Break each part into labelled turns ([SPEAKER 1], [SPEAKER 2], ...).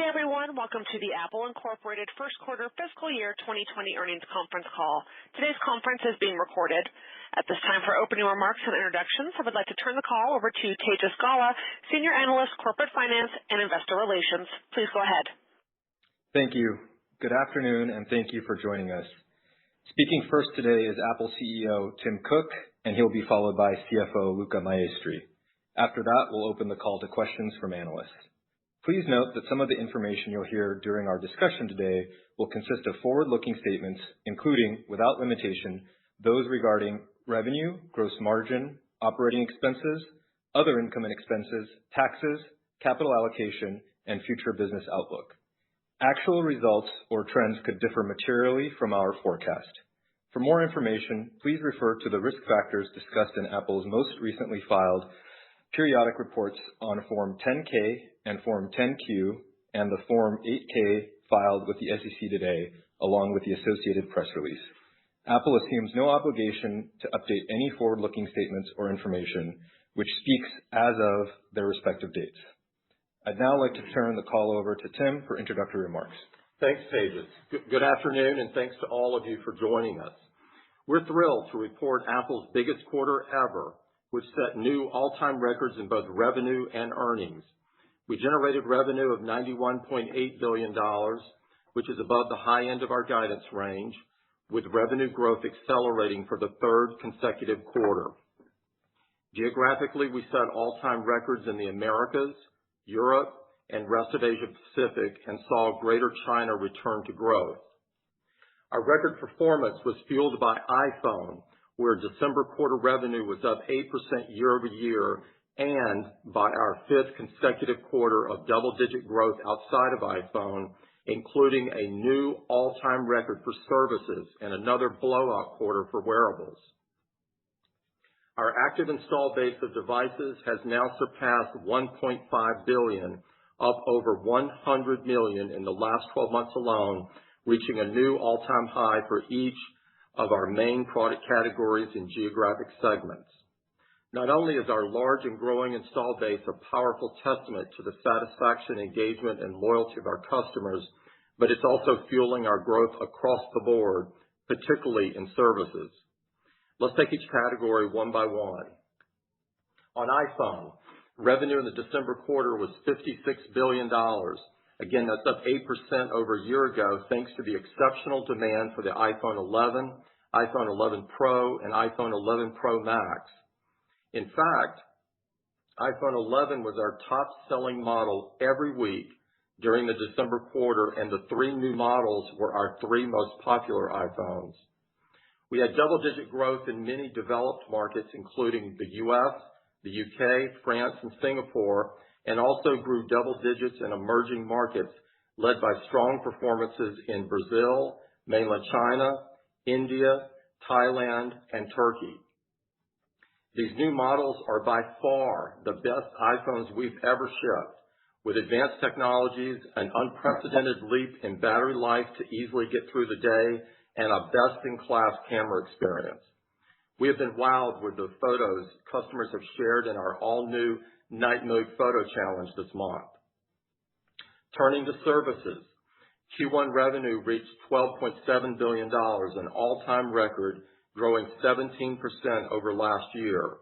[SPEAKER 1] Good day, everyone. Welcome to the Apple Incorporated First Quarter Fiscal Year 2020 Earnings Conference Call. Today's conference is being recorded. At this time, for opening remarks and introductions, I would like to turn the call over to Tejas Gala, Senior Analyst, Corporate Finance and Investor Relations. Please go ahead.
[SPEAKER 2] Thank you. Good afternoon, and thank you for joining us. Speaking first today is Apple CEO Tim Cook, and he'll be followed by CFO Luca Maestri. After that, we'll open the call to questions from analysts. Please note that some of the information you'll hear during our discussion today will consist of forward-looking statements, including, without limitation, those regarding revenue, gross margin, operating expenses, other income and expenses, taxes, capital allocation, and future business outlook. Actual results or trends could differ materially from our forecast. For more information, please refer to the risk factors discussed in Apple's most recently filed periodic reports on Form 10-K and Form 10-Q and the Form 8-K filed with the SEC today, along with the associated press release. Apple assumes no obligation to update any forward-looking statements or information, which speaks as of their respective dates. I'd now like to turn the call over to Tim for introductory remarks.
[SPEAKER 3] Thanks, Tejas. Good afternoon, and thanks to all of you for joining us. We're thrilled to report Apple's biggest quarter ever, which set new all-time records in both revenue and earnings. We generated revenue of $91.8 billion, which is above the high end of our guidance range, with revenue growth accelerating for the third consecutive quarter. Geographically, we set all-time records in the Americas, Europe, and rest of Asia Pacific, and saw Greater China return to growth. Our record performance was fueled by iPhone, where December quarter revenue was up 8% year over year, and by our fifth consecutive quarter of double-digit growth outside of iPhone, including a new all-time record for services and another blowout quarter for wearables. Our active installed base of devices has now surpassed 1.5 billion, up over 100 million in the last 12 months alone, reaching a new all-time high for each of our main product categories and geographic segments. Not only is our large and growing installed base a powerful testament to the satisfaction, engagement, and loyalty of our customers, but it's also fueling our growth across the board, particularly in services. Let's take each category one by one. On iPhone, revenue in the December quarter was $56 billion. Again, that's up 8% over a year ago, thanks to the exceptional demand for the iPhone 11, iPhone 11 Pro, and iPhone 11 Pro Max. In fact, iPhone 11 was our top-selling model every week during the December quarter, and the three new models were our three most popular iPhones. We had double-digit growth in many developed markets, including the U.S., the U.K., France, and Singapore, and also grew double digits in emerging markets, led by strong performances in Brazil, mainland China, India, Thailand, and Turkey. These new models are by far the best iPhones we've ever shipped, with advanced technologies, an unprecedented leap in battery life to easily get through the day, and a best-in-class camera experience. We have been wowed with the photos customers have shared in our all-new Night Mode Photo Challenge this month. Turning to services, Q1 revenue reached $12.7 billion, an all-time record, growing 17% over last year.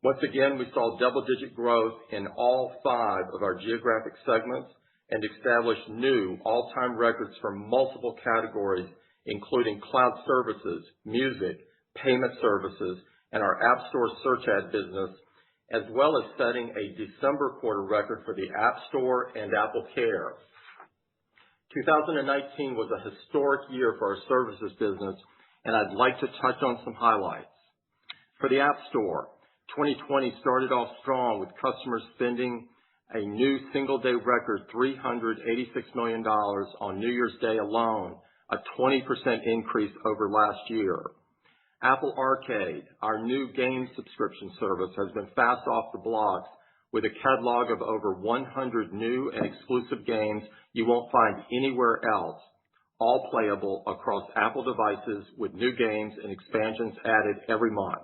[SPEAKER 3] Once again, we saw double-digit growth in all five of our geographic segments and established new all-time records for multiple categories, including cloud services, music, payment services, and our App Store search ad business, as well as setting a December quarter record for the App Store and Apple Care. 2019 was a historic year for our services business, and I'd like to touch on some highlights. For the App Store, 2020 started off strong with customers spending a new single-day record $386 million on New Year's Day alone, a 20% increase over last year. Apple Arcade, our new game subscription service, has been fast off the blocks with a catalog of over 100 new and exclusive games you won't find anywhere else, all playable across Apple devices with new games and expansions added every month.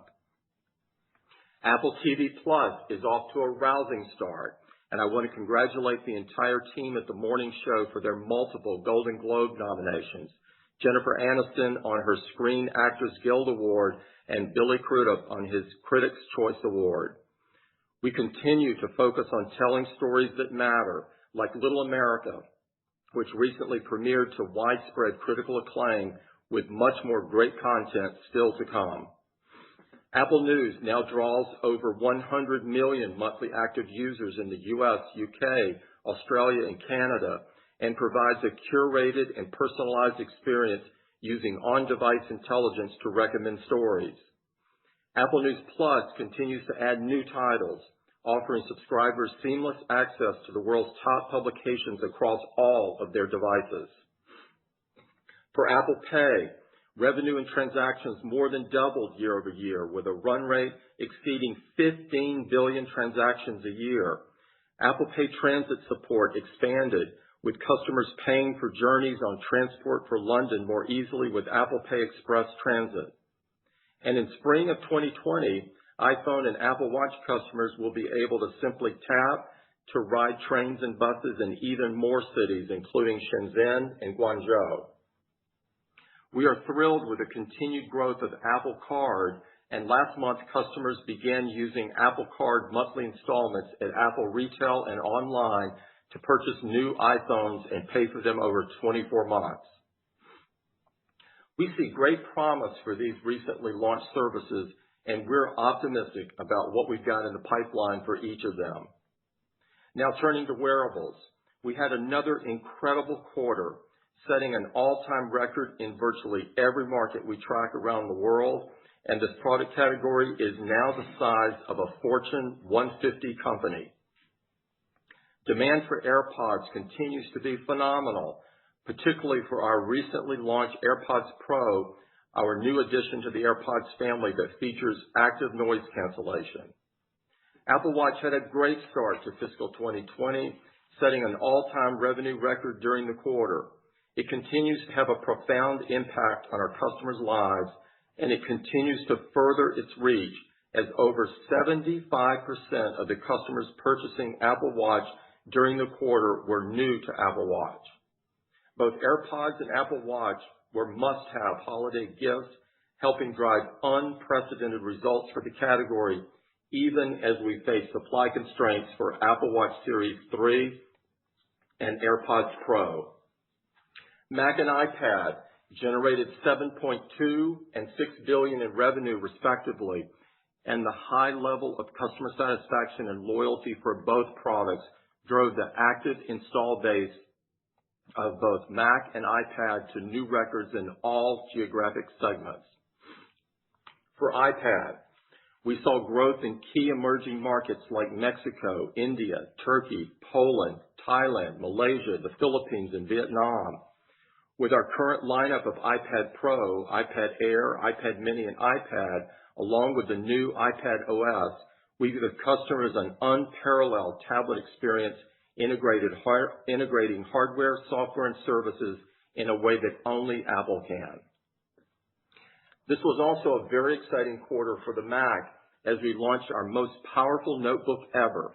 [SPEAKER 3] Apple TV Plus is off to a rousing start and I want to congratulate the entire team at the morning show for their multiple Golden Globe nominations. Jennifer Aniston on her Screen Actors Guild Award and Billy Crudup on his Critics' Choice Award. We continue to focus on telling stories that matter, like Little America, which recently premiered to widespread critical acclaim with much more great content still to come. Apple News now draws over 100 million monthly active users in the US, UK, Australia, and Canada, and provides a curated and personalized experience using on-device intelligence to recommend stories. Apple News Plus continues to add new titles, offering subscribers seamless access to the world's top publications across all of their devices. For Apple Pay, revenue and transactions more than doubled year over year, with a run rate exceeding 15 billion transactions a year. Apple Pay Transit support expanded, with customers paying for journeys on Transport for London more easily with Apple Pay Express Transit. And in spring of 2020, iPhone and Apple Watch customers will be able to simply tap to ride trains and buses in even more cities, including Shenzhen and Guangzhou. We are thrilled with the continued growth of Apple Card, and last month customers began using Apple Card monthly installments at Apple retail and online to purchase new iPhones and pay for them over 24 months. We see great promise for these recently launched services, and we're optimistic about what we've got in the pipeline for each of them. Now turning to wearables, we had another incredible quarter, setting an all-time record in virtually every market we track around the world, and this product category is now the size of a Fortune 150 company. Demand for AirPods continues to be phenomenal, particularly for our recently launched AirPods Pro, our new addition to the AirPods family that features active noise cancellation. Apple Watch had a great start to fiscal 2020, setting an all-time revenue record during the quarter. It continues to have a profound impact on our customers' lives, and it continues to further its reach as over 75% of the customers purchasing Apple Watch during the quarter were new to Apple Watch. Both AirPods and Apple Watch were must-have holiday gifts, helping drive unprecedented results for the category, even as we face supply constraints for Apple Watch Series 3 and AirPods Pro. Mac and iPad generated $7.2 and $6 billion in revenue, respectively, and the high level of customer satisfaction and loyalty for both products drove the active install base of both Mac and iPad to new records in all geographic segments. For iPad, we saw growth in key emerging markets like Mexico, India, Turkey, Poland, Thailand, Malaysia, the Philippines, and Vietnam. With our current lineup of iPad Pro, iPad Air, iPad Mini, and iPad, along with the new iPad OS, we give customers an unparalleled tablet experience integrating hardware, software, and services in a way that only Apple can. This was also a very exciting quarter for the Mac as we launched our most powerful notebook ever,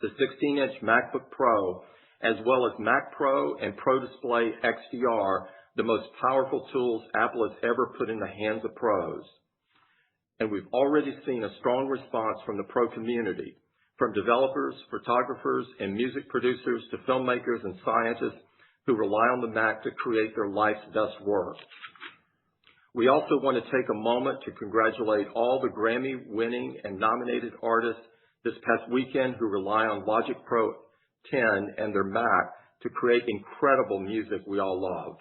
[SPEAKER 3] the 16-inch MacBook Pro, as well as Mac Pro and Pro Display XDR, the most powerful tools Apple has ever put in the hands of pros. And we've already seen a strong response from the pro community, from developers, photographers, and music producers to filmmakers and scientists who rely on the Mac to create their life's best work. We also want to take a moment to congratulate all the Grammy-winning and nominated artists this past weekend who rely on Logic Pro 10 and their Mac to create incredible music we all love.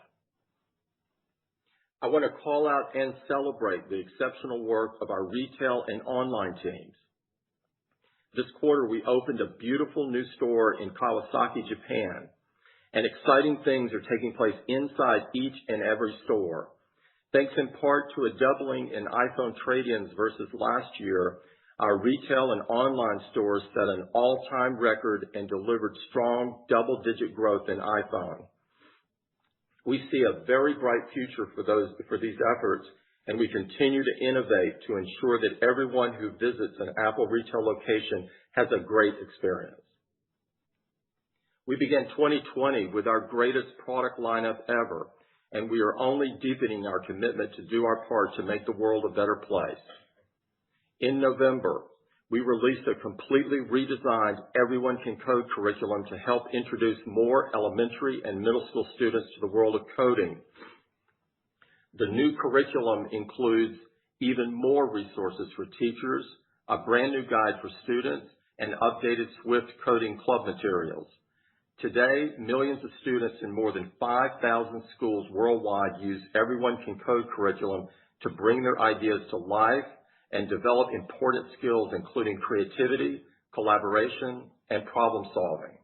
[SPEAKER 3] I want to call out and celebrate the exceptional work of our retail and online teams. This quarter, we opened a beautiful new store in Kawasaki, Japan, and exciting things are taking place inside each and every store. Thanks in part to a doubling in iPhone trade-ins versus last year, our retail and online stores set an all-time record and delivered strong double-digit growth in iPhone. We see a very bright future for these efforts, and we continue to innovate to ensure that everyone who visits an Apple retail location has a great experience. We began 2020 with our greatest product lineup ever, and we are only deepening our commitment to do our part to make the world a better place. In November, we released a completely redesigned Everyone Can Code curriculum to help introduce more elementary and middle school students to the world of coding. The new curriculum includes even more resources for teachers, a brand new guide for students, and updated Swift coding club materials. Today, millions of students in more than 5,000 schools worldwide use Everyone Can Code curriculum to bring their ideas to life and develop important skills including creativity, collaboration, and problem solving.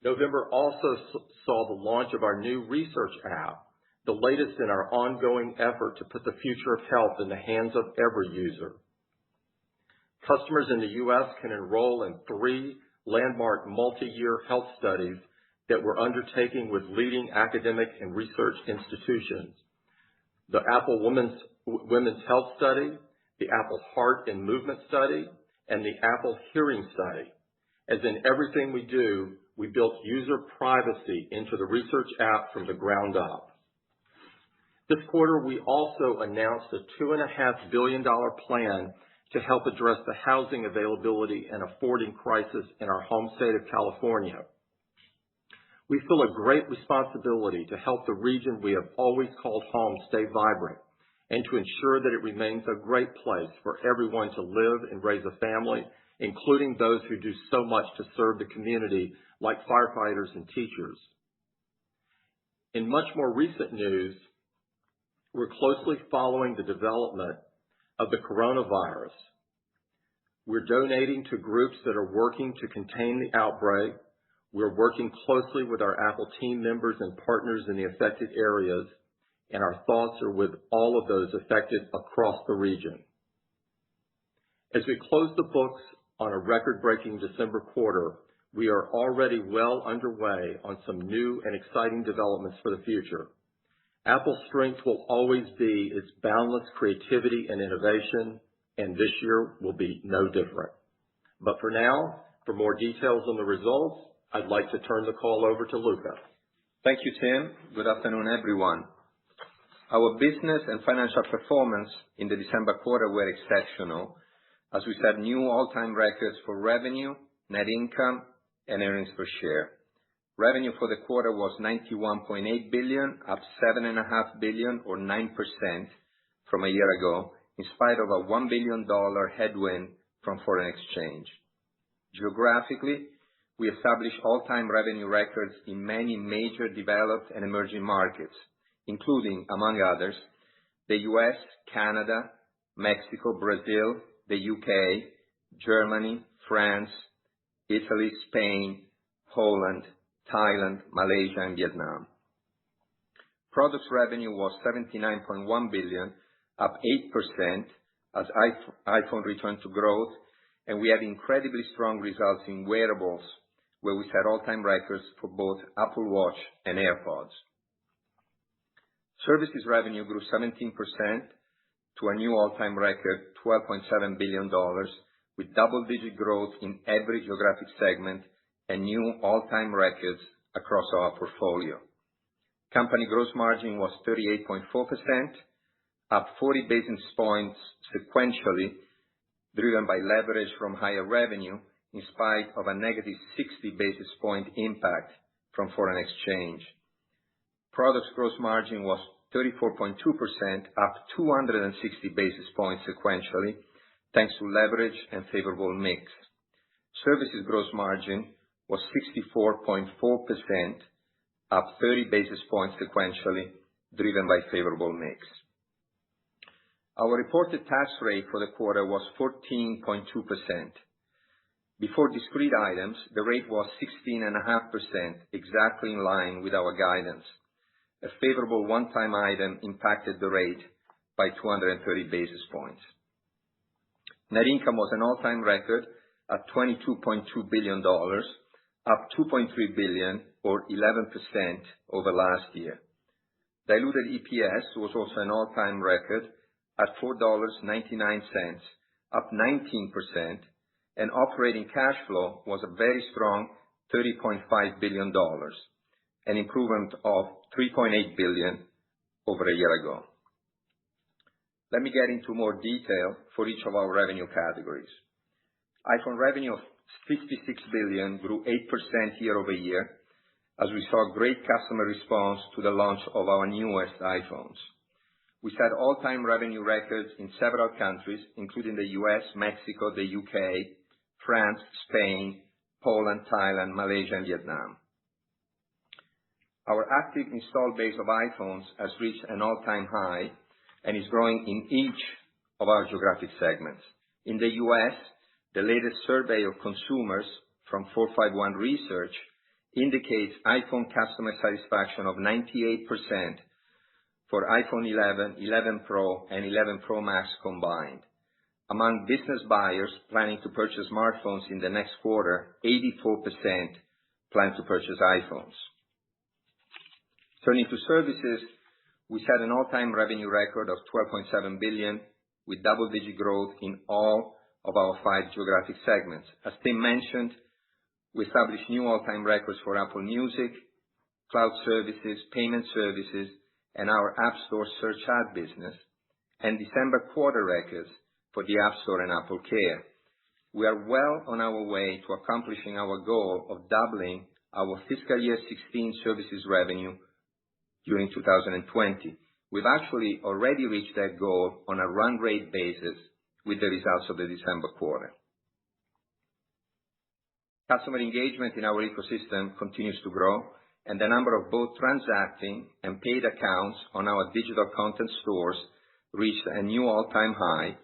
[SPEAKER 3] November also saw the launch of our new research app, the latest in our ongoing effort to put the future of health in the hands of every user. Customers in the U.S. can enroll in 3 landmark multi-year health studies that we're undertaking with leading academic and research institutions. The Apple Women's Health Study, the Apple Heart and Movement Study, and the Apple Hearing Study. As in everything we do, we built user privacy into the research app from the ground up. This quarter, we also announced a $2.5 billion plan to help address the housing availability and affording crisis in our home state of California. We feel a great responsibility to help the region we have always called home stay vibrant and to ensure that it remains a great place for everyone to live and raise a family, including those who do so much to serve the community, like firefighters and teachers. In much more recent news, we're closely following the development of the coronavirus. We're donating to groups that are working to contain the outbreak. We're working closely with our Apple team members and partners in the affected areas, and our thoughts are with all of those affected across the region. As we close the books on a record-breaking December quarter, we are already well underway on some new and exciting developments for the future. Apple's strength will always be its boundless creativity and innovation, and this year will be no different. But for now, for more details on the results, I'd like to turn the call over to Luca.
[SPEAKER 4] Thank you, Tim. Good afternoon, everyone. Our business and financial performance in the December quarter were exceptional as we set new all-time records for revenue, net income, and earnings per share. Revenue for the quarter was $91.8 billion, up $7.5 billion or 9% from a year ago, in spite of a $1 billion headwind from foreign exchange. Geographically, we established all-time revenue records in many major developed and emerging markets, including, among others, the U.S., Canada, Mexico, Brazil, the U.K., Germany, France, Italy, Spain, Poland, Thailand, Malaysia, and Vietnam. Products revenue was $79.1 billion, up 8% as iPhone returned to growth, and we had incredibly strong results in wearables, where we set all-time records for both Apple Watch and AirPods. Services revenue grew 17% to a new all-time record, $12.7 billion, with double-digit growth in every geographic segment and new all-time records across our portfolio. Company gross margin was 38.4%, up 40 basis points sequentially, driven by leverage from higher revenue in spite of a negative 60 basis point impact from foreign exchange. Products gross margin was 34.2%, up 260 basis points sequentially, thanks to leverage and favorable mix. Services gross margin was 64.4%, up 30 basis points sequentially, driven by favorable mix. Our reported tax rate for the quarter was 14.2%. Before discrete items, the rate was 16.5%, exactly in line with our guidance. A favorable one-time item impacted the rate by 230 basis points. Net income was an all-time record at $22.2 billion, up $2.3 billion or 11% over last year. Diluted EPS was also an all-time record at $4.99, up 19%, and operating cash flow was a very strong $30.5 billion, an improvement of $3.8 billion over a year ago. Let me get into more detail for each of our revenue categories. iPhone revenue of $56 billion grew 8% year-over-year as we saw great customer response to the launch of our newest iPhones. We set all-time revenue records in several countries, including the US, Mexico, the UK, France, Spain, Poland, Thailand, Malaysia, and Vietnam. Our active installed base of iPhones has reached an all-time high and is growing in each of our geographic segments. In the US, the latest survey of consumers from 451 Research indicates iPhone customer satisfaction of 98% for iPhone 11, 11 Pro, and 11 Pro Max combined. Among business buyers planning to purchase smartphones in the next quarter, 84% plan to purchase iPhones. Turning to services, we set an all-time revenue record of $12.7 billion with double-digit growth in all of our 5 geographic segments. As Tim mentioned, we established new all-time records for Apple Music, cloud services, payment services, and our App Store search ad business, and December quarter records for the App Store and Apple Care. We are well on our way to accomplishing our goal of doubling our fiscal year 16 services revenue during 2020. We've actually already reached that goal on a run rate basis with the results of the December quarter. Customer engagement in our ecosystem continues to grow, and the number of both transacting and paid accounts on our digital content stores reached a new all-time high,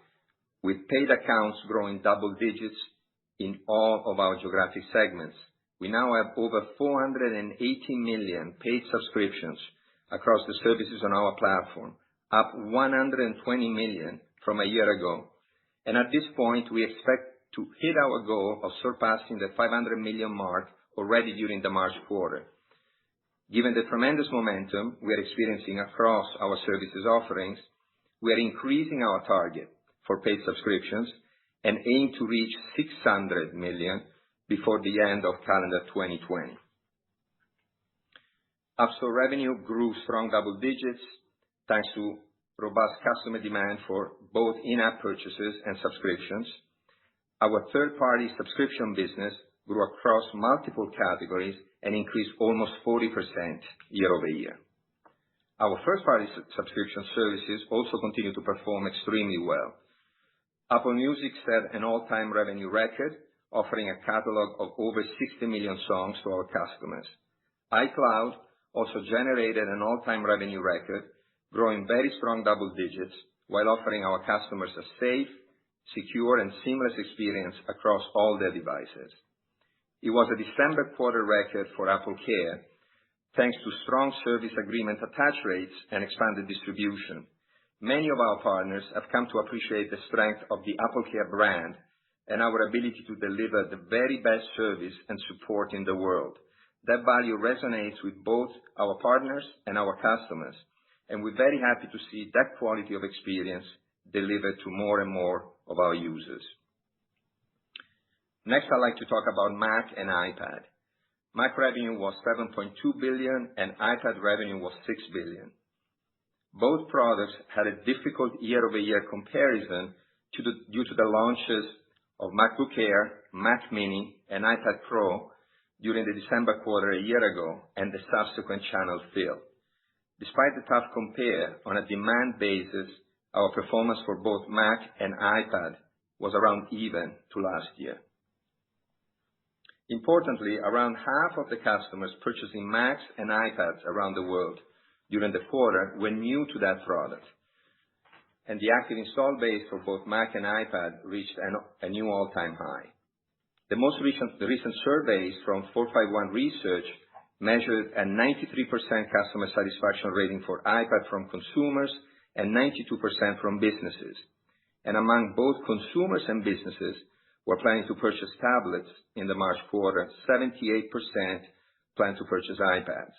[SPEAKER 4] with paid accounts growing double digits in all of our geographic segments. We now have over 480 million paid subscriptions across the services on our platform, up 120 million from a year ago. And at this point, we expect to hit our goal of surpassing the 500 million mark already during the March quarter. Given the tremendous momentum we are experiencing across our services offerings, we are increasing our target for paid subscriptions and aim to reach 600 million before the end of calendar 2020. App Store revenue grew strong double digits thanks to robust customer demand for both in-app purchases and subscriptions. Our third-party subscription business grew across multiple categories and increased almost 40% year-over-year. Our first-party subscription services also continue to perform extremely well. Apple Music set an all-time revenue record, offering a catalog of over 60 million songs to our customers. iCloud also generated an all-time revenue record, growing very strong double digits while offering our customers a safe, secure, and seamless experience across all their devices. It was a December quarter record for Apple Care, thanks to strong service agreement attach rates and expanded distribution. Many of our partners have come to appreciate the strength of the Apple Care brand and our ability to deliver the very best service and support in the world. That value resonates with both our partners and our customers, and we're very happy to see that quality of experience delivered to more and more of our users. Next, I'd like to talk about Mac and iPad. Mac revenue was $7.2 billion and iPad revenue was $6 billion. Both products had a difficult year-over-year comparison due to the launches of MacBook Air, Mac Mini, and iPad Pro during the December quarter a year ago and the subsequent channel fill. Despite the tough compare, on a demand basis, our performance for both Mac and iPad was around even to last year. Importantly, around half of the customers purchasing Macs and iPads around the world during the quarter were new to that product, and the active install base for both Mac and iPad reached a new all-time high. The recent surveys from 451 Research measured a 93% customer satisfaction rating for iPad from consumers and 92% from businesses. And among both consumers and businesses who are planning to purchase tablets in the March quarter, 78% plan to purchase iPads.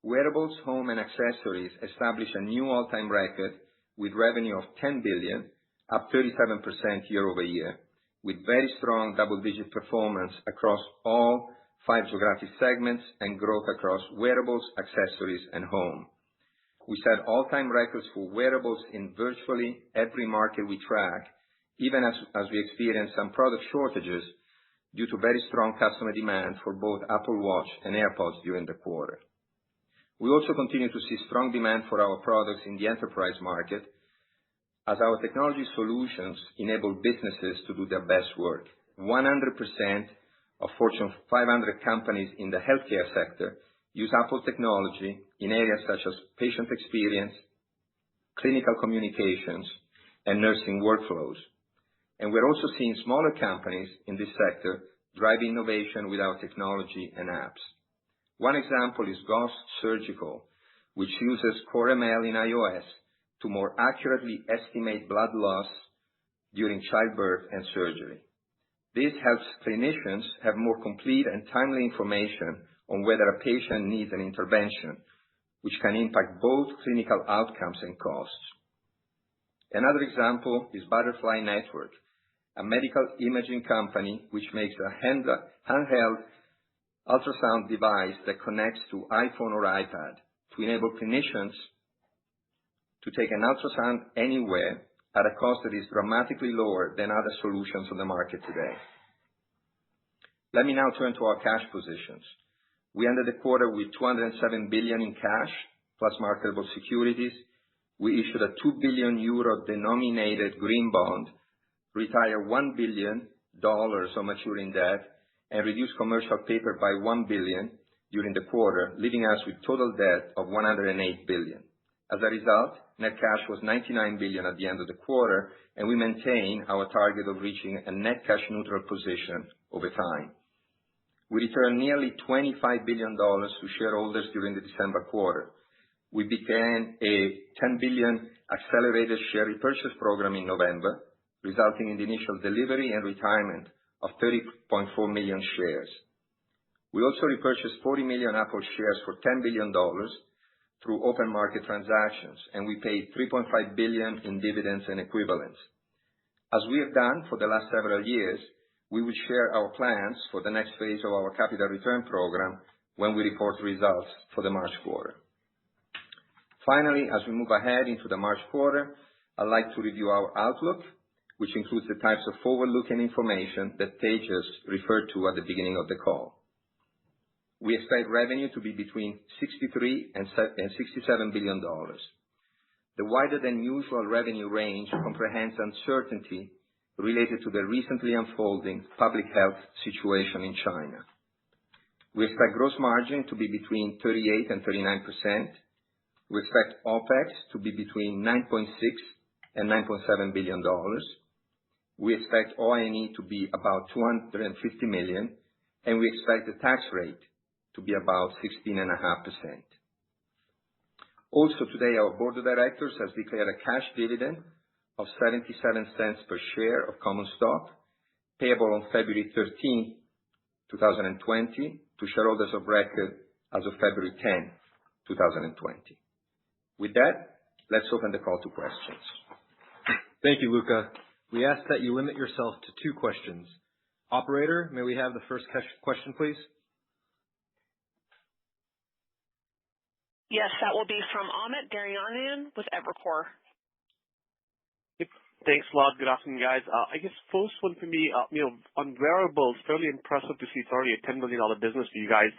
[SPEAKER 4] Wearables, home, and accessories established a new all-time record with revenue of $10 billion, up 37% year-over-year. with very strong double-digit performance across all 5 geographic segments and growth across wearables, accessories, and home. We set all-time records for wearables in virtually every market we track, even as we experienced some product shortages due to very strong customer demand for both Apple Watch and AirPods during the quarter. We also continue to see strong demand for our products in the enterprise market as our technology solutions enable businesses to do their best work. 100% of Fortune 500 companies in the healthcare sector use Apple technology in areas such as patient experience, clinical communications, and nursing workflows. And we're also seeing smaller companies in this sector drive innovation with our technology and apps. One example is Gauss Surgical, which uses Core ML in iOS to more accurately estimate blood loss during childbirth and surgery. This helps clinicians have more complete and timely information on whether a patient needs an intervention, which can impact both clinical outcomes and costs. Another example is Butterfly Network, a medical imaging company which makes a handheld ultrasound device that connects to iPhone or iPad to enable clinicians to take an ultrasound anywhere at a cost that is dramatically lower than other solutions on the market today. Let me now turn to our cash positions. We ended the quarter with $207 billion in cash plus marketable securities. We issued a 2 billion euro denominated green bond, retired $1 billion of maturing debt, and reduced commercial paper by $1 billion during the quarter, leaving us with total debt of $108 billion. As a result, net cash was $99 billion at the end of the quarter, and we maintain our target of reaching a net cash neutral position over time. We returned nearly $25 billion to shareholders during the December quarter. We began a $10 billion accelerated share repurchase program in November, resulting in the initial delivery and retirement of 30.4 million shares. We also repurchased 40 million Apple shares for $10 billion through open market transactions, and we paid $3.5 billion in dividends and equivalents. As we have done for the last several years, we will share our plans for the next phase of our capital return program when we report results for the March quarter. Finally, as we move ahead into the March quarter, I'd like to review our outlook, which includes the types of forward-looking information that Tejas referred to at the beginning of the call. We expect revenue to be between $63 and $67 billion. The wider than usual revenue range comprehends uncertainty related to the recently unfolding public health situation in China. We expect gross margin to be between 38 and 39%. We expect OPEX to be between $9.6 and $9.7 billion. We expect OI&E to be about $250 million, and we expect the tax rate to be about 16.5%. Also today, our board of directors has declared a cash dividend of 77 cents per share of common stock, payable on February 13, 2020, to shareholders of record as of February 10, 2020. With that, let's open the call to questions.
[SPEAKER 2] Thank you, Luca. We ask that you limit yourself to 2 questions. Operator, may we have the first question, please?
[SPEAKER 1] Yes, that will be from Amit Daryanani with Evercore.
[SPEAKER 5] Thanks a lot. Good afternoon, guys. I guess first one for me, on wearables, fairly impressive to see it's already a $10 million business for you guys.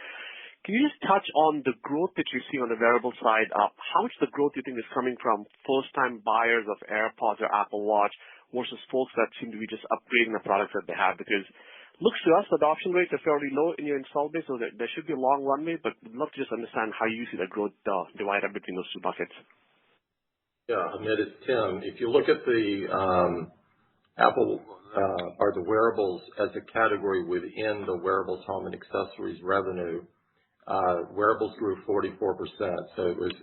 [SPEAKER 5] Can you just touch on the growth that you see on the wearable side? How much of the growth do you think is coming from first-time buyers of AirPods or Apple Watch versus folks that seem to be just upgrading the products that they have? Because looks to us, adoption rates are fairly low in your install base, so there should be a long runway, but we'd love to just understand how you see the growth divided between those 2 buckets.
[SPEAKER 3] Yeah, Amit, it's Tim. If you look at the Apple or the wearables as a category within the wearables, home, and accessories revenue, wearables grew 44%, so it was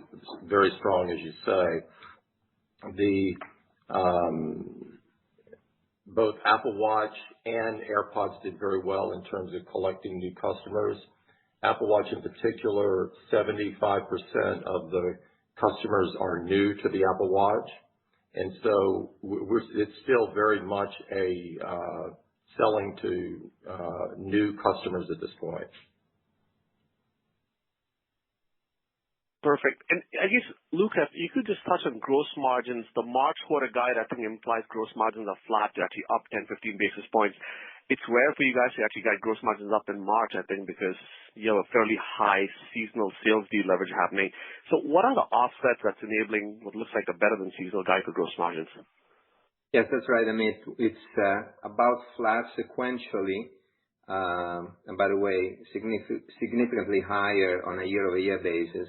[SPEAKER 3] very strong, as you say. Both Apple Watch and AirPods did very well in terms of collecting new customers. Apple Watch in particular, 75% of the customers are new to the Apple Watch, and so it's still very much a selling to new customers at this point.
[SPEAKER 5] Perfect. And I guess, Luca, if you could just touch on gross margins. The March quarter guide, I think, implies gross margins are flat to actually up 10, 15 basis points. It's rare for you guys to actually guide gross margins up in March, I think, because you have a fairly high seasonal sales deleverage happening. So what are the offsets that's enabling what looks like a better than seasonal guide for gross margins?
[SPEAKER 4] Yes, that's right. I mean, it's about flat sequentially. And by the way, significantly higher on a year-over-year basis.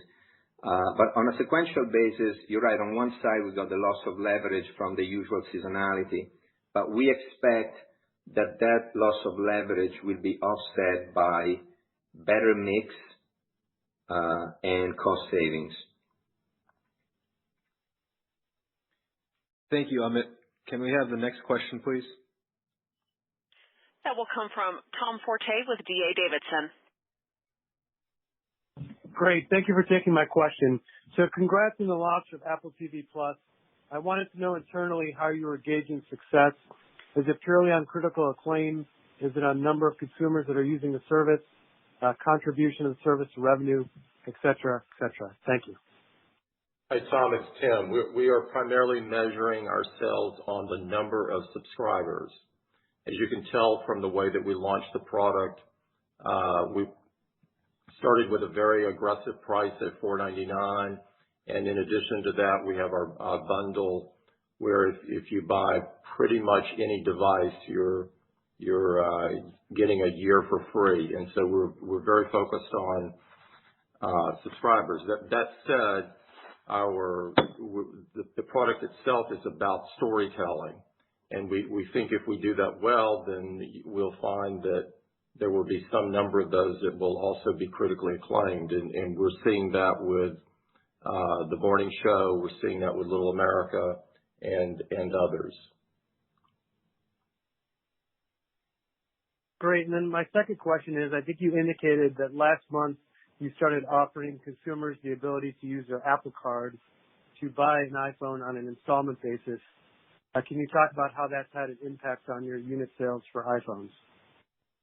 [SPEAKER 4] But on a sequential basis, you're right. On one side, we've got the loss of leverage from the usual seasonality, but we expect that loss of leverage will be offset by better mix and cost savings.
[SPEAKER 2] Thank you, Amit. Can we have the next question, please?
[SPEAKER 1] That will come from Tom Forte with D.A. Davidson.
[SPEAKER 6] Great. Thank you for taking my question. So congrats on the launch of Apple TV+. I wanted to know internally how you were gauging success. Is it purely on critical acclaim? Is it on number of consumers that are using the service, contribution of the service to revenue, et cetera, et cetera? Thank you.
[SPEAKER 3] Hi, Tom. It's Tim. We are primarily measuring ourselves on the number of subscribers. As you can tell from the way that we launched the product, we started with a very aggressive price at $4.99, and in addition to that, we have our bundle where if you buy pretty much any device, you're getting a year for free, and so we're very focused on subscribers. That said, the product itself is about storytelling, and we think if we do that well, then we'll find that there will be some number of those that will also be critically acclaimed. And we're seeing that with The Morning Show. We're seeing that with Little America and others.
[SPEAKER 6] Great. And then my second question is, I think you indicated that last month you started offering consumers the ability to use their Apple Card to buy an iPhone on an installment basis. Can you talk about how that's had an impact on your unit sales for iPhones?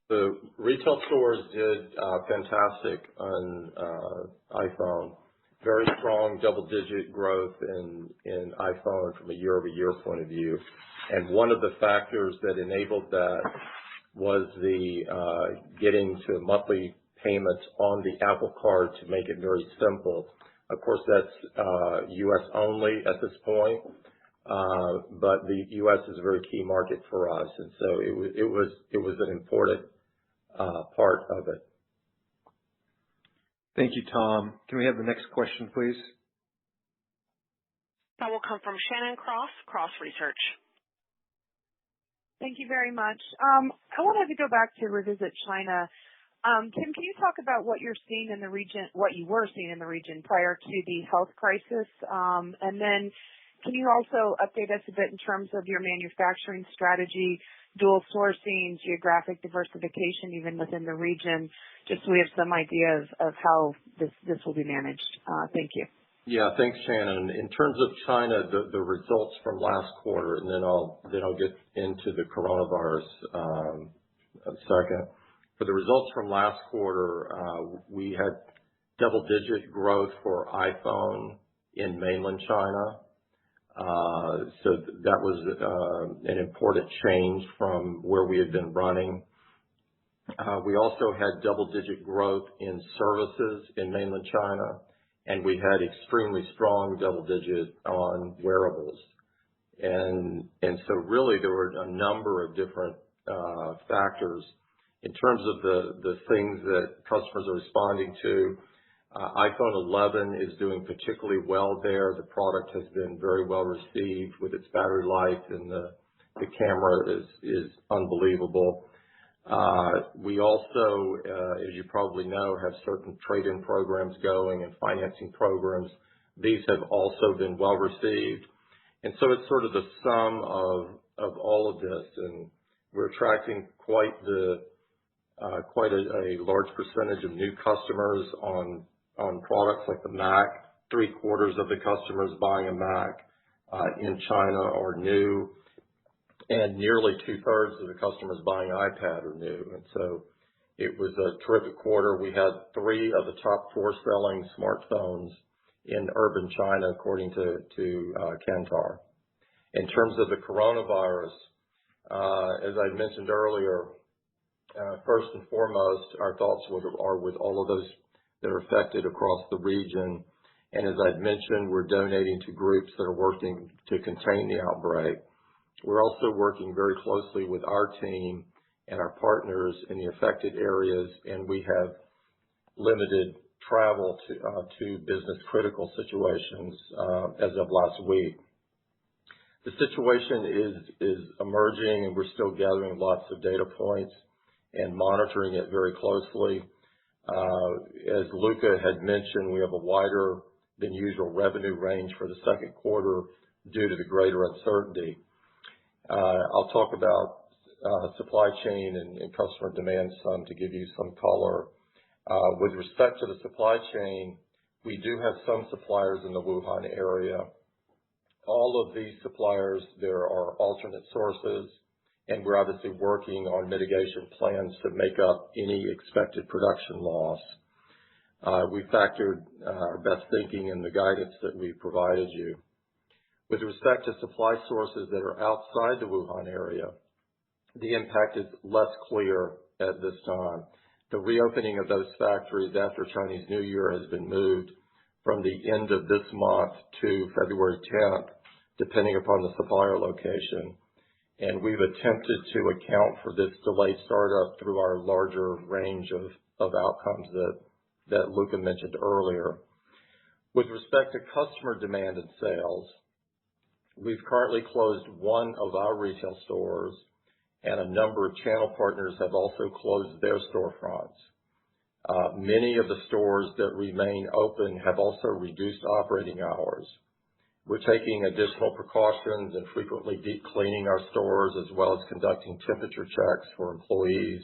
[SPEAKER 3] The retail stores did fantastic on iPhone. Very strong double-digit growth in iPhone from a year-over-year point of view. And one of the factors that enabled that was the getting to monthly payments on the Apple Card to make it very simple. Of course, that's U.S. only at this point, but the U.S. is a very key market for us, and so it was an important part of it.
[SPEAKER 2] Thank you, Tom. Can we have the next question, please?
[SPEAKER 1] That will come from Shannon Cross, Cross Research.
[SPEAKER 7] Thank you very much. I wanted to go back to revisit China. Tim, can you talk about what you're seeing in the region, what you were seeing in the region prior to the health crisis? And then can you also update us a bit in terms of your manufacturing strategy, dual sourcing, geographic diversification, even within the region, just so we have some idea of how this will be managed? Thank you.
[SPEAKER 3] Yeah, thanks, Shannon. In terms of China, the results from last quarter, and then I'll get into the coronavirus a second. For the results from last quarter, we had double-digit growth for iPhone in mainland China. So that was an important change from where we had been running. We also had double-digit growth in services in mainland China, and we had extremely strong double-digit on wearables. And so really there were a number of different factors. In terms of the things that customers are responding to, iPhone 11 is doing particularly well there. The product has been very well received with its battery life, and the camera is unbelievable. We also, as you probably know, have certain trade-in programs going and financing programs. These have also been well received. And so it's sort of the sum of all of this, and we're attracting quite a large percentage of new customers on products like the Mac. 3/4 of the customers buying a Mac in China are new. and nearly 2/3 of the customers buying iPad are new. And so it was a terrific quarter. We had 3 of the top 4 selling smartphones in urban China, according to Kantar. In terms of the coronavirus, as I mentioned earlier, first and foremost, our thoughts are with all of those that are affected across the region. And as I'd mentioned, we're donating to groups that are working to contain the outbreak. We're also working very closely with our team and our partners in the affected areas, and we have limited travel to business critical situations as of last week. The situation is emerging, and we're still gathering lots of data points and monitoring it very closely. As Luca had mentioned, we have a wider than usual revenue range for the second quarter due to the greater uncertainty. I'll talk about supply chain and customer demand some to give you some color. With respect to the supply chain, we do have some suppliers in the Wuhan area. All of these suppliers, there are alternate sources, and we're obviously working on mitigation plans to make up any expected production loss. We factored our best thinking in the guidance that we provided you. With respect to supply sources that are outside the Wuhan area, the impact is less clear at this time. The reopening of those factories after Chinese New Year has been moved from the end of this month to February 10th, depending upon the supplier location. And we've attempted to account for this delayed startup through our larger range of outcomes that Luca mentioned earlier. With respect to customer demand and sales, we've currently closed 1 of our retail stores, and a number of channel partners have also closed their storefronts. Many of the stores that remain open have also reduced operating hours. We're taking additional precautions and frequently deep cleaning our stores, as well as conducting temperature checks for employees.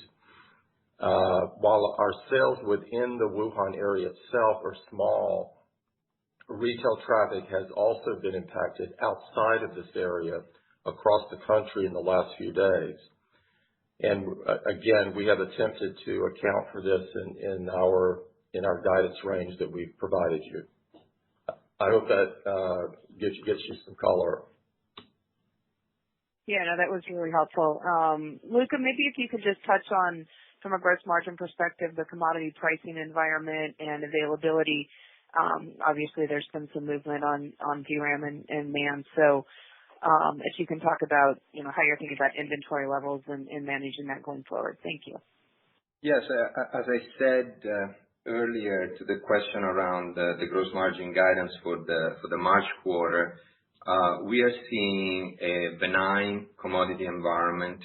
[SPEAKER 3] While our sales within the Wuhan area itself are small, retail traffic has also been impacted outside of this area across the country in the last few days. And again, we have attempted to account for this in our guidance range that we've provided you. I hope that gets you some color.
[SPEAKER 7] Yeah, no, that was really helpful. Luca, maybe if you could just touch on, from a gross margin perspective, the commodity pricing environment and availability. Obviously, there's been some movement on DRAM and NAND. So if you can talk about, how you're thinking about inventory levels and managing that going forward. Thank you.
[SPEAKER 4] Yes, as I said earlier to the question around the gross margin guidance for the March quarter, we are seeing a benign commodity environment.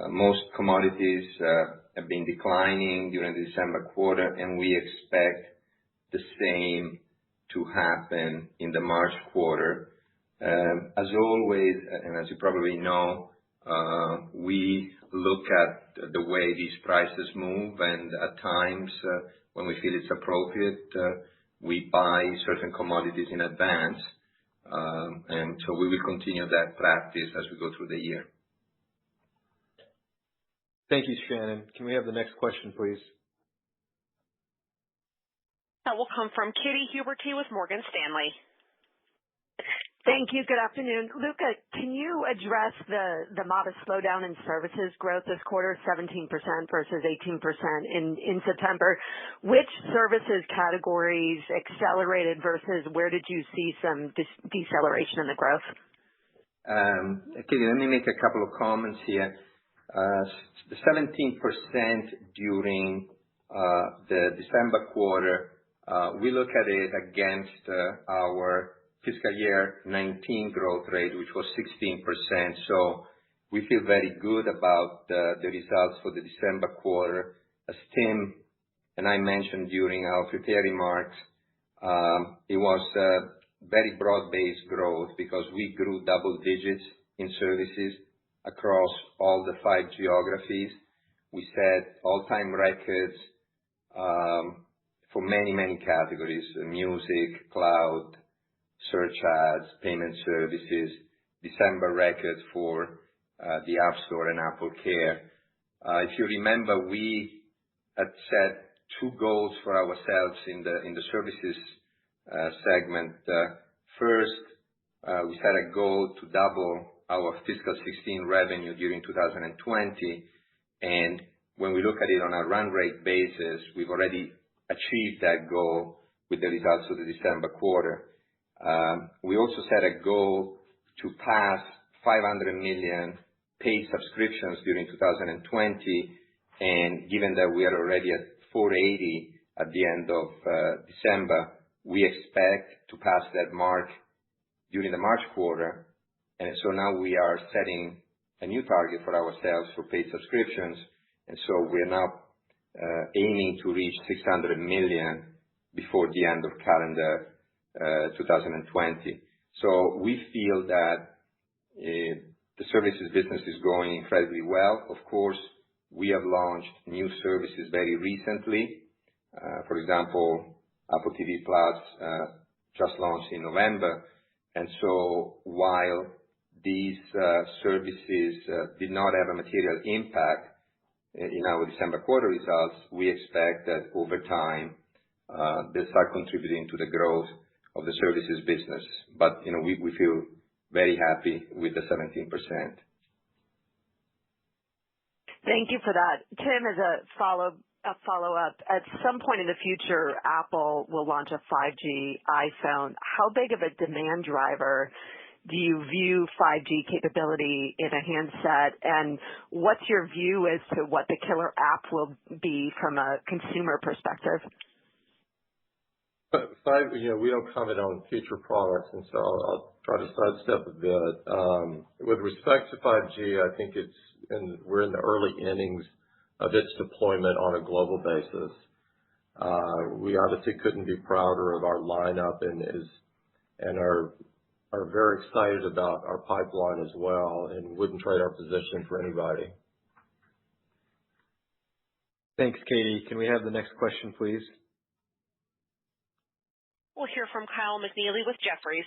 [SPEAKER 4] Most commodities have been declining during the December quarter, and we expect the same to happen in the March quarter. As always, and as you probably know, we look at the way these prices move, and at times when we feel it's appropriate, we buy certain commodities in advance. And so we will continue that practice as we go through the year.
[SPEAKER 2] Thank you, Shannon. Can we have the next question, please?
[SPEAKER 1] That will come from Katy Huberty with Morgan Stanley.
[SPEAKER 8] Thank you. Good afternoon. Luca, can you address the modest slowdown in services growth this quarter, 17% versus 18% in September? Which services categories accelerated versus where did you see some deceleration in the growth?
[SPEAKER 4] Katie, let me make a couple of comments here. The 17% during the December quarter, we look at it against our fiscal year 19 growth rate, which was 16%. So we feel very good about the results for the December quarter. As Tim and I mentioned during our prepared remarks, it was very broad-based growth because we grew double digits in services across all the 5 geographies. We set all-time records for many categories: music, cloud, search ads, payment services. December record for the App Store and Apple Care. If you remember, we had set two goals for ourselves in the services segment. First, we set a goal to double our fiscal 16 revenue during 2020, and when we look at it on a run rate basis, we've already achieved that goal with the results of the December quarter. We also set a goal to pass 500 million paid subscriptions during 2020, and given that we are already at 480 at the end of December, we expect to pass that mark during the March quarter. And so now we are setting a new target for ourselves for paid subscriptions, and so we're now aiming to reach 600 million before the end of calendar 2020. So we feel that the services business is going incredibly well. Of course, we have launched new services very recently. For example, Apple TV Plus just launched in November. And so while these services did not have a material impact in our December quarter results, we expect that over time they'll start contributing to the growth of the services business. But we feel very happy with the 17%.
[SPEAKER 8] Thank you for that. Tim, as a follow-up, at some point in the future, Apple will launch a 5G iPhone. How big of a demand driver do you view 5G capability in a handset, and what's your view as to what the killer app will be from a consumer perspective?
[SPEAKER 3] We don't comment on future products, and so I'll try to sidestep a bit. With respect to 5G, I think we're in the early innings of its deployment on a global basis. We obviously couldn't be prouder of our lineup and are very excited about our pipeline as well, and wouldn't trade our position for anybody.
[SPEAKER 2] Thanks, Katie. Can we have the next question, please?
[SPEAKER 1] We'll hear from Kyle McNeely with Jefferies.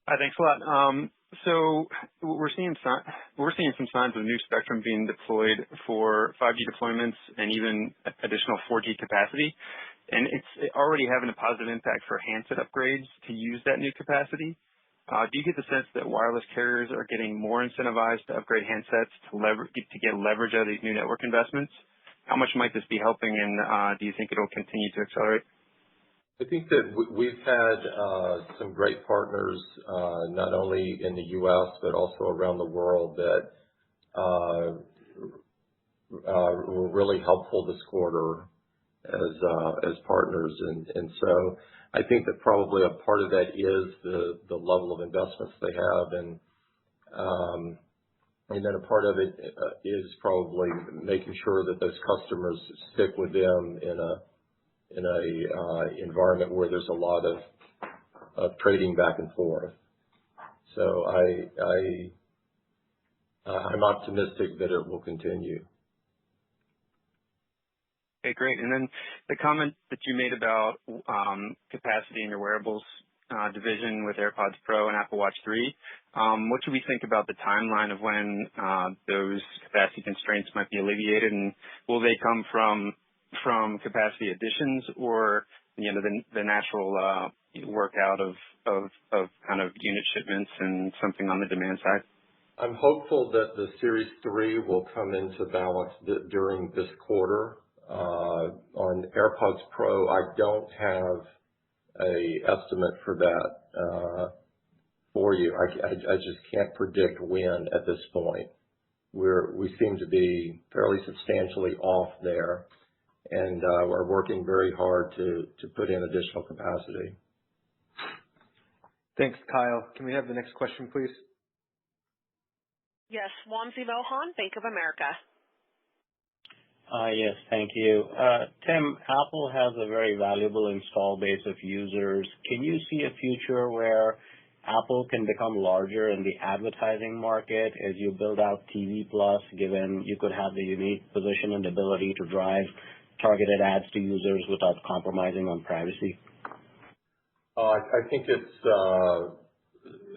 [SPEAKER 9] Hi, thanks a lot. So we're seeing some signs of new spectrum being deployed for 5G deployments and even additional 4G capacity, and it's already having a positive impact for handset upgrades to use that new capacity. Do you get the sense that wireless carriers are getting more incentivized to upgrade handsets to get leverage out of these new network investments? How much might this be helping, and do you think it'll continue to accelerate?
[SPEAKER 3] I think that we've had some great partners, not only in the U.S. but also around the world, that were really helpful this quarter as partners, and so I think that probably a part of that is the level of investments they have, and then a part of it is probably making sure that those customers stick with them in a environment where there's a lot of trading back and forth. So I'm optimistic that it will continue.
[SPEAKER 9] Okay, great. And then the comment that you made about capacity in your wearables division with AirPods Pro and Apple Watch 3, what should we think about the timeline of when those capacity constraints might be alleviated, and will they come from capacity additions or the natural workout of kind of unit shipments and something on the demand side?
[SPEAKER 3] I'm hopeful that the Series 3 will come into balance during this quarter. On AirPods Pro, I don't have a estimate for that for you. I just can't predict when at this point. We seem to be fairly substantially off there, and we're working very hard to put in additional capacity.
[SPEAKER 2] Thanks, Kyle. Can we have the next question, please?
[SPEAKER 1] Yes, Wamsi Mohan, Bank of America.
[SPEAKER 10] Yes, thank you. Tim, Apple has a very valuable install base of users. Can you see a future where Apple can become larger in the advertising market as you build out TV Plus, given you could have the unique position and ability to drive targeted ads to users without compromising on privacy?
[SPEAKER 3] I think it's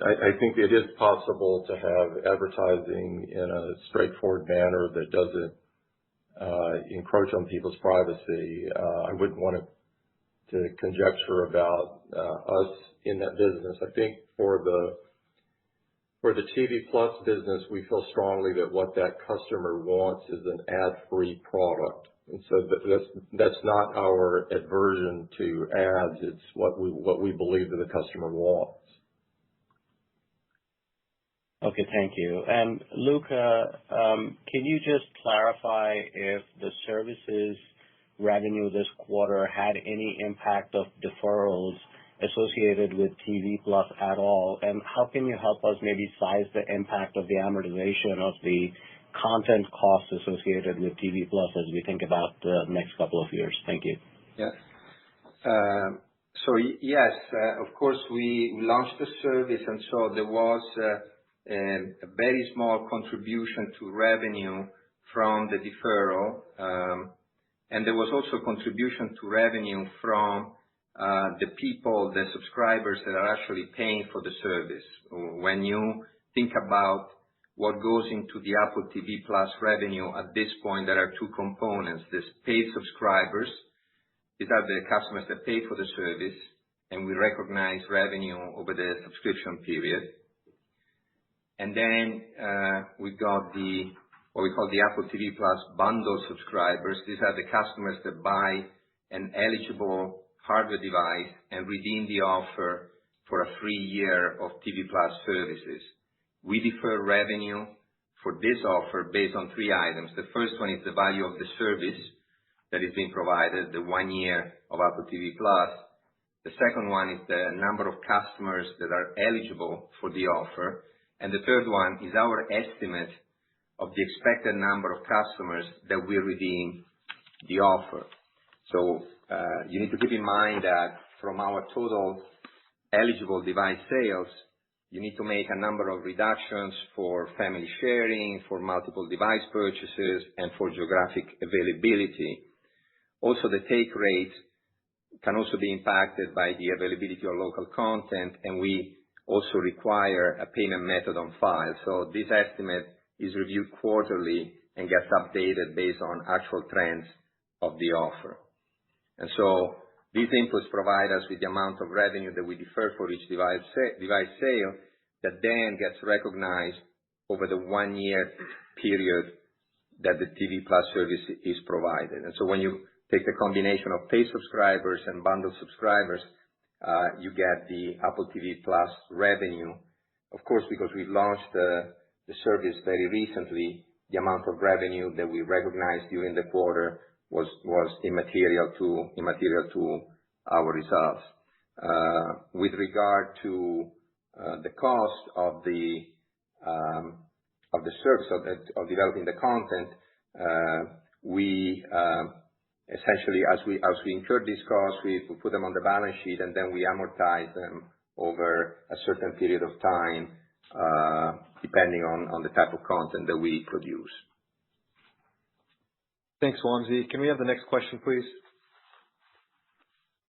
[SPEAKER 3] I think it is possible to have advertising in a straightforward manner that doesn't encroach on people's privacy. I wouldn't want to conjecture about us in that business. I think for the TV Plus business, we feel strongly that what that customer wants is an ad-free product. And so that's not our aversion to ads. It's what we believe that the customer wants.
[SPEAKER 10] Okay, thank you. And Luca, can you just clarify if the services revenue this quarter had any impact of deferrals associated with TV Plus at all? And how can you help us maybe size the impact of the amortization of the content costs associated with TV Plus as we think about the next couple of years? Thank you.
[SPEAKER 4] Yes. Yes, of course, we launched the service, and so there was a very small contribution to revenue from the deferral, and there was also contribution to revenue from the subscribers that are actually paying for the service. When you think about what goes into the Apple TV Plus revenue at this point, there are two components. There's paid subscribers. These are the customers that pay for the service, and we recognize revenue over the subscription period. And then we got what we call the Apple TV Plus bundle subscribers. These are the customers that buy an eligible hardware device and redeem the offer for a free year of TV Plus services. We defer revenue for this offer based on three items. The first one is the value of the service that is being provided, the 1 year of Apple TV Plus. The second one is the number of customers that are eligible for the offer. And the third one is our estimate of the expected number of customers that will redeem the offer. So you need to keep in mind that from our total eligible device sales, you need to make a number of reductions for family sharing, for multiple device purchases, and for geographic availability. Also, the take rate can also be impacted by the availability of local content, and we also require a payment method on file. So this estimate is reviewed quarterly and gets updated based on actual trends of the offer. And so these inputs provide us with the amount of revenue that we defer for each device sale that then gets recognized over the 1 year period that the TV Plus service is provided. And so when you take the combination of paid subscribers and bundled subscribers, you get the Apple TV Plus revenue. Of course, because we launched the service very recently, the amount of revenue that we recognized during the quarter was immaterial to our results. With regard to the cost of the service of developing the content, we essentially, as we incur these costs, we put them on the balance sheet, and then we amortize them over a certain period of time, depending on the type of content that we produce.
[SPEAKER 2] Thanks, Wamsi. Can we have the next question, please?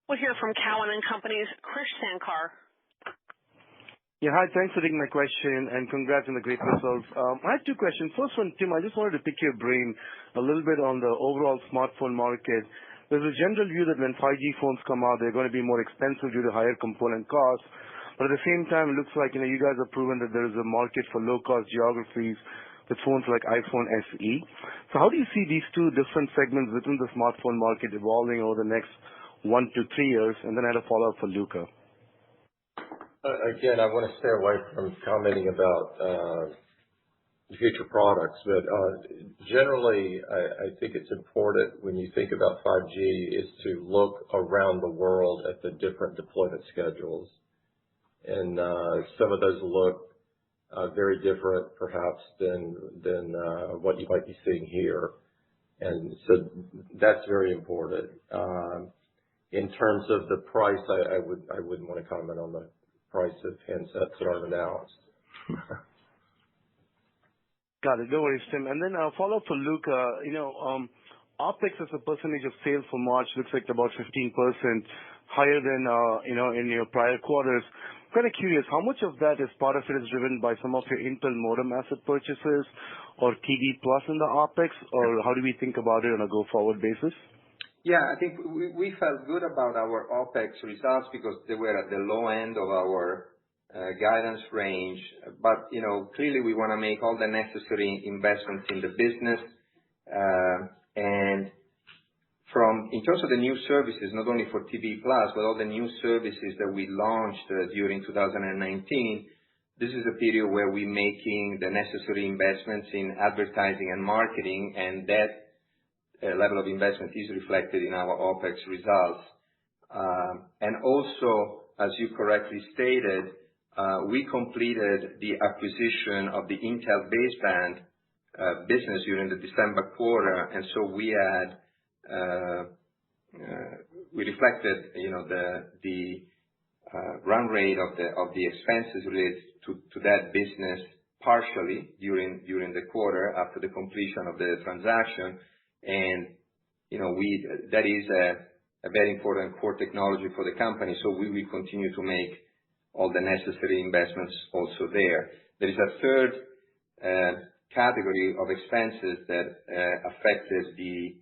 [SPEAKER 1] We'll hear from Cowen and Company's Krish Sankar.
[SPEAKER 11] Yeah, hi. Thanks for taking my question, and congrats on the great results. I have two questions. First one, Tim, I just wanted to pick your brain a little bit on the overall smartphone market. There's a general view that when 5G phones come out, they're going to be more expensive due to higher component costs. But at the same time, it looks like, you guys have proven that there is a market for low-cost geographies with phones like iPhone SE. So how do you see these two different segments within the smartphone market evolving over the next 1 to 3 years? And then I had a follow-up for Luca.
[SPEAKER 3] Again, I want to stay away from commenting about future products, but generally, I think it's important when you think about 5G is to look around the world at the different deployment schedules. And some of those look very different, perhaps, than what you might be seeing here. And so that's very important. In terms of the price, I wouldn't want to comment on the price of handsets that are announced.
[SPEAKER 11] Got it. No worries, Tim. And then a follow-up for Luca. OpEx as a percentage of sales for March looks like about 15%, higher than in your prior quarters. Kind of curious, how much of that is part of it is driven by some of your Intel modem asset purchases or TV Plus in the OpEx, or how do we think about it on a go-forward basis?
[SPEAKER 4] Yeah, I think we felt good about our OpEx results because they were at the low end of our guidance range. But, clearly we want to make all the necessary investments in the business. And in terms of the new services, not only for TV Plus, but all the new services that we launched during 2019, this is a period where we're making the necessary investments in advertising and marketing, and that level of investment is reflected in our OpEx results. And also, as you correctly stated, we completed the acquisition of the Intel baseband business during the December quarter, and so we reflected, the run rate of the expenses related to that business partially during the quarter after the completion of the transaction. And, that is a very important core technology for the company, so we will continue to make all the necessary investments also there. There is a third category of expenses that affected the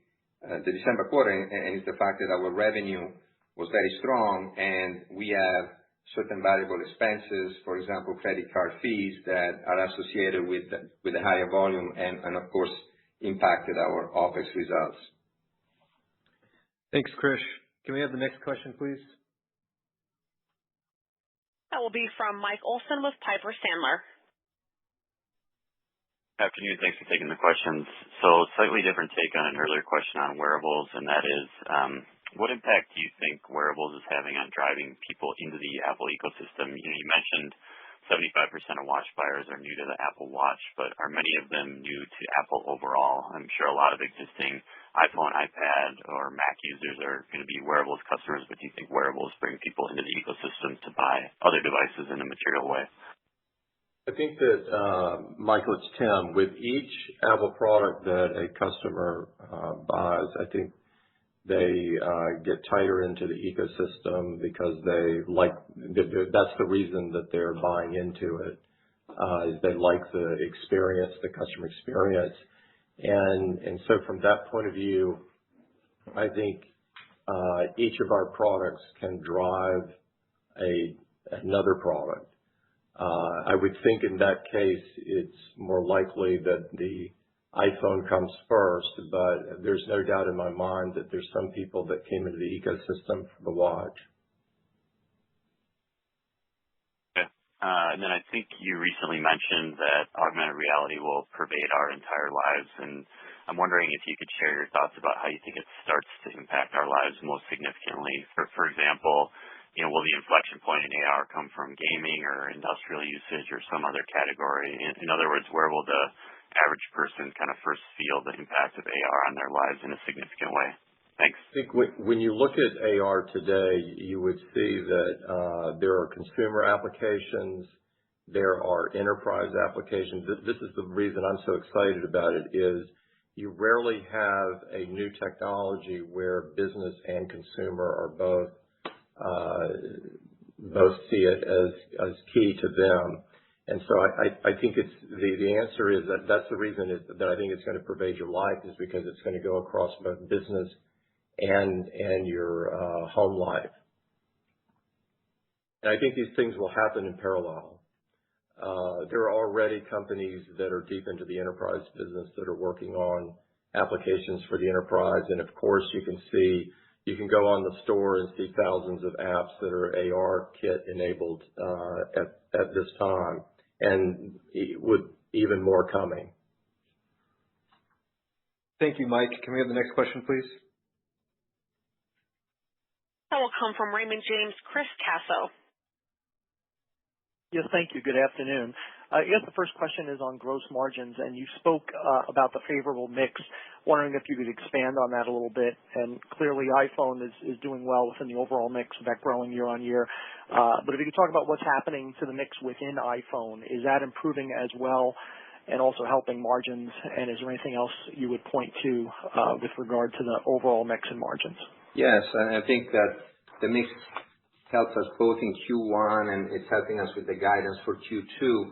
[SPEAKER 4] December quarter, and it's the fact that our revenue was very strong, and we have certain variable expenses, for example, credit card fees that are associated with the higher volume and of course impacted our OpEx results.
[SPEAKER 2] Thanks, Krish. Can we have the next question, please?
[SPEAKER 1] That will be from Mike Olson with Piper Sandler.
[SPEAKER 12] Afternoon. Thanks for taking the questions. So slightly different take on an earlier question on wearables, and that is, what impact do you think wearables is having on driving people into the Apple ecosystem? You mentioned 75% of watch buyers are new to the Apple Watch, but are many of them new to Apple overall? I'm sure a lot of existing iPhone, iPad, or Mac users are going to be wearables customers, but do you think wearables bring people into the ecosystem to buy other devices in a material way?
[SPEAKER 3] I think that, Michael, it's Tim. With each Apple product that a customer buys, I think they get tighter into the ecosystem because that's the reason that they're buying into it, is they like the experience, the customer experience. And so from that point of view, I think each of our products can drive another product. I would think in that case it's more likely that the iPhone comes first, but there's no doubt in my mind that there's some people that came into the ecosystem for the watch.
[SPEAKER 12] Okay. And then I think you recently mentioned that augmented reality will pervade our entire lives, and I'm wondering if you could share your thoughts about how you think it starts to impact our lives most significantly. For example, will the inflection point in AR come from gaming or industrial usage or some other category? In other words, where will the average person kind of first feel the impact of AR on their lives in a significant way? Thanks.
[SPEAKER 3] I think when you look at AR today, you would see that there are consumer applications, there are enterprise applications. This is the reason I'm so excited about it, is you rarely have a new technology where business and consumer are both see it as key to them. And so I think it's the answer is that's the reason that I think it's going to pervade your life, is because it's going to go across both business and your home life. And I think these things will happen in parallel. There are already companies that are deep into the enterprise business that are working on applications for the enterprise, and of course you can go on the store and see thousands of apps that are ARKit enabled at this time, and with even more coming.
[SPEAKER 2] Thank you, Mike. Can we have the next question, please?
[SPEAKER 1] That will come from Raymond James, Chris Casso.
[SPEAKER 13] Yes, thank you. Good afternoon. I guess the first question is on gross margins, and you spoke about the favorable mix. Wondering if you could expand on that a little bit. And clearly iPhone is doing well within the overall mix, that growing year on year. But if you could talk about what's happening to the mix within iPhone, is that improving as well? and also helping margins? And is there anything else you would point to with regard to the overall mix and margins?
[SPEAKER 4] Yes, and I think that the mix helps us both in Q1 and it's helping us with the guidance for Q2.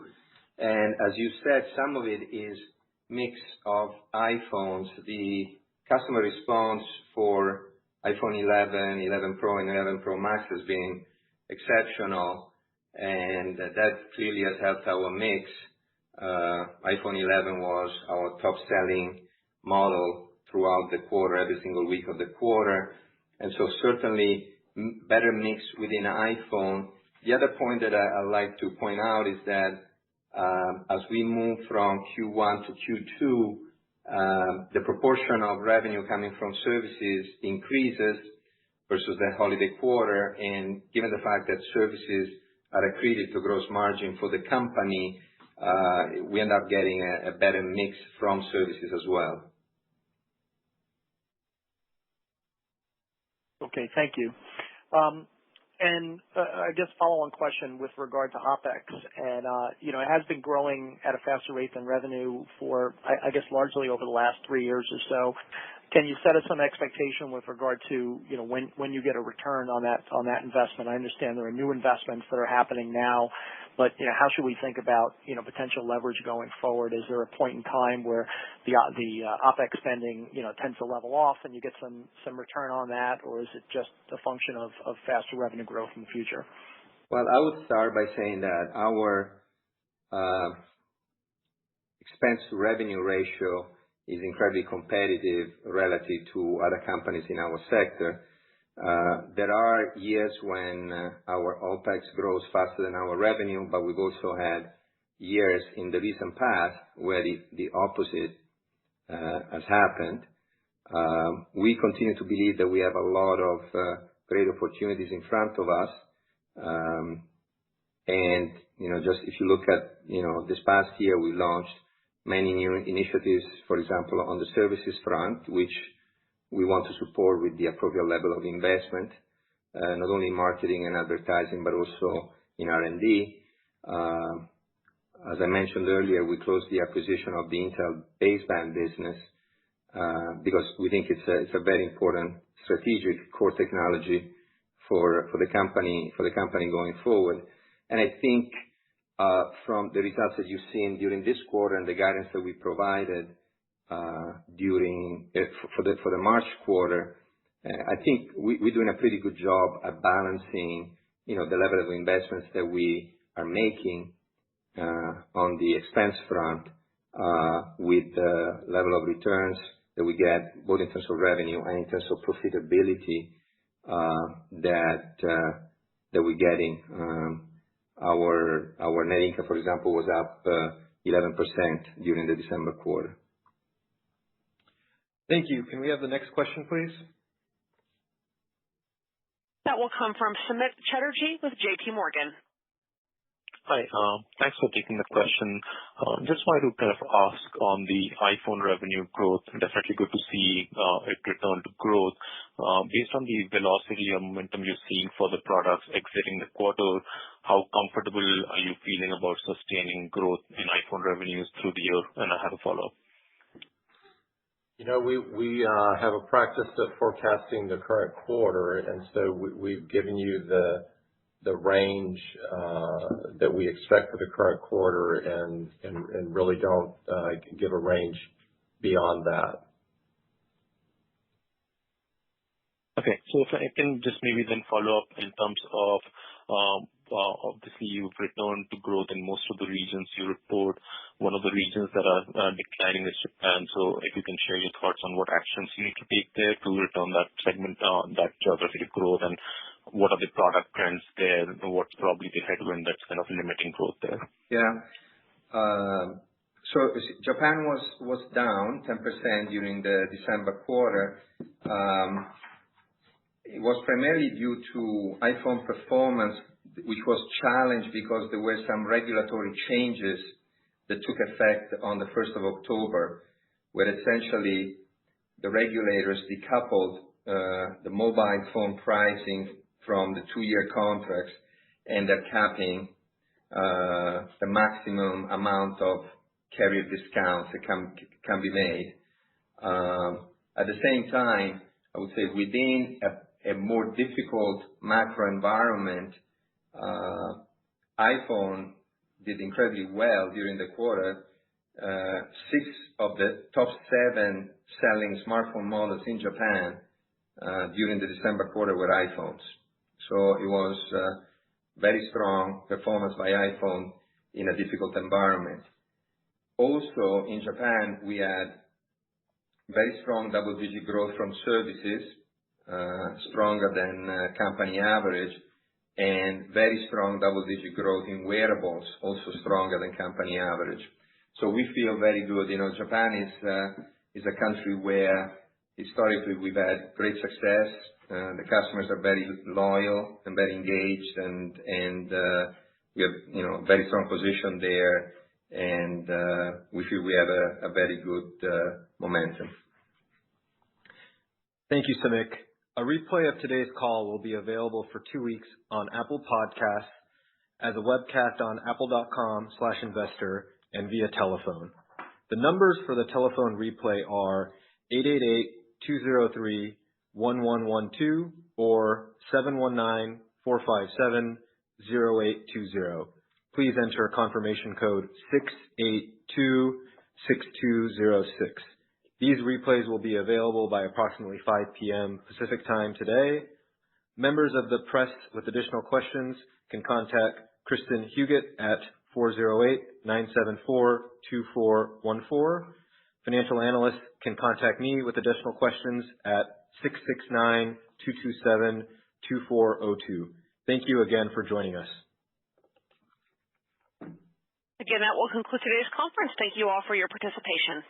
[SPEAKER 4] And as you said, some of it is mix of iPhones. The customer response for iPhone 11, 11 Pro, and 11 Pro Max has been exceptional, and that clearly has helped our mix. iPhone 11 was our top-selling model throughout the quarter, every single week of the quarter, and so certainly better mix within iPhone. The other point that I like to point out is that as we move from Q1 to Q2, the proportion of revenue coming from services increases versus the holiday quarter, and given the fact that services are accretive to gross margin for the company, we end up getting a better mix from services as well.
[SPEAKER 13] Okay, thank you. And I guess follow-on question with regard to OpEx, and it has been growing at a faster rate than revenue for, I guess, largely over the last 3 years or so. Can you set us some expectation with regard to, when you get a return on that investment? I understand there are new investments that are happening now, but how should we think about potential leverage going forward? Is there a point in time where the OpEx spending tends to level off and you get some return on that, or is it just a function of faster revenue growth in the future?
[SPEAKER 4] Well, I would start by saying that our expense to revenue ratio is incredibly competitive relative to other companies in our sector. There are years when our OpEx grows faster than our revenue, but we've also had years in the recent past where the opposite has happened. We continue to believe that we have a lot of great opportunities in front of us. And, just if you look at, this past year, we launched many new initiatives, for example, on the services front, which we want to support with the appropriate level of investment, not only in marketing and advertising, but also in R&D. As I mentioned earlier, we closed the acquisition of the Intel baseband business because we think it's a very important strategic core technology for the company going forward. And I think from the results that you've seen during this quarter and the guidance that we provided for the March quarter, I think we're doing a pretty good job at balancing, the level of investments that we are making on the expense front with the level of returns that we get, both in terms of revenue and in terms of profitability that we're getting. Our net income, for example, was up 11% during the December quarter.
[SPEAKER 2] Thank you. Can we have the next question, please?
[SPEAKER 1] That will come from Samik Chatterjee with J.P. Morgan.
[SPEAKER 14] Hi. Thanks for taking the question. Just wanted to kind of ask on the iPhone revenue growth. Definitely good to see it return to growth. Based on the velocity and momentum you're seeing for the products exiting the quarter, how comfortable are you feeling about sustaining growth in iPhone revenues through the year? And I have a follow-up.
[SPEAKER 3] We have a practice of forecasting the current quarter, and so we've given you the range that we expect for the current quarter, and really don't give a range beyond that.
[SPEAKER 14] Okay, so if I can just maybe then follow up in terms of obviously you've returned to growth in most of the regions you report. One of the regions that are declining is Japan. So if you can share your thoughts on what actions you need to take there to return that segment, that geography to growth, and what are the product trends there? What's probably the headwind that's kind of limiting growth there?
[SPEAKER 4] Yeah. So Japan was down 10% during the December quarter. It was primarily due to iPhone performance, which was challenged because there were some regulatory changes that took effect on the 1st of October, where essentially the regulators decoupled the mobile phone pricing from the 2-year contracts, and they're capping the maximum amount of carrier discounts that can be made. At the same time, I would say within a more difficult macro environment, iPhone did incredibly well during the quarter. 6 of the top 7 selling smartphone models in Japan during the December quarter were iPhones. So it was very strong performance by iPhone in a difficult environment. Also, in Japan, we had very strong double-digit growth from services, stronger than company average, and very strong double-digit growth in wearables, also stronger than company average. So we feel very good. Japan is a country where historically we've had great success. The customers are very loyal and very engaged, and we have a very strong position there, and we feel we have a very good momentum.
[SPEAKER 2] Thank you, Samik. A replay of today's call will be available for 2 weeks on Apple Podcasts, as a webcast on apple.com/investor, and via telephone. The numbers for the telephone replay are 888-203-1112 or 719-457-0820. Please enter confirmation code 6826206. These replays will be available by approximately 5 p.m. Pacific Time today. Members of the press with additional questions can contact Kristen Huguet at 408-974-2414. Financial analysts can contact me with additional questions at 669-227-2402. Thank you again for joining us.
[SPEAKER 1] Again, that will conclude today's conference. Thank you all for your participation.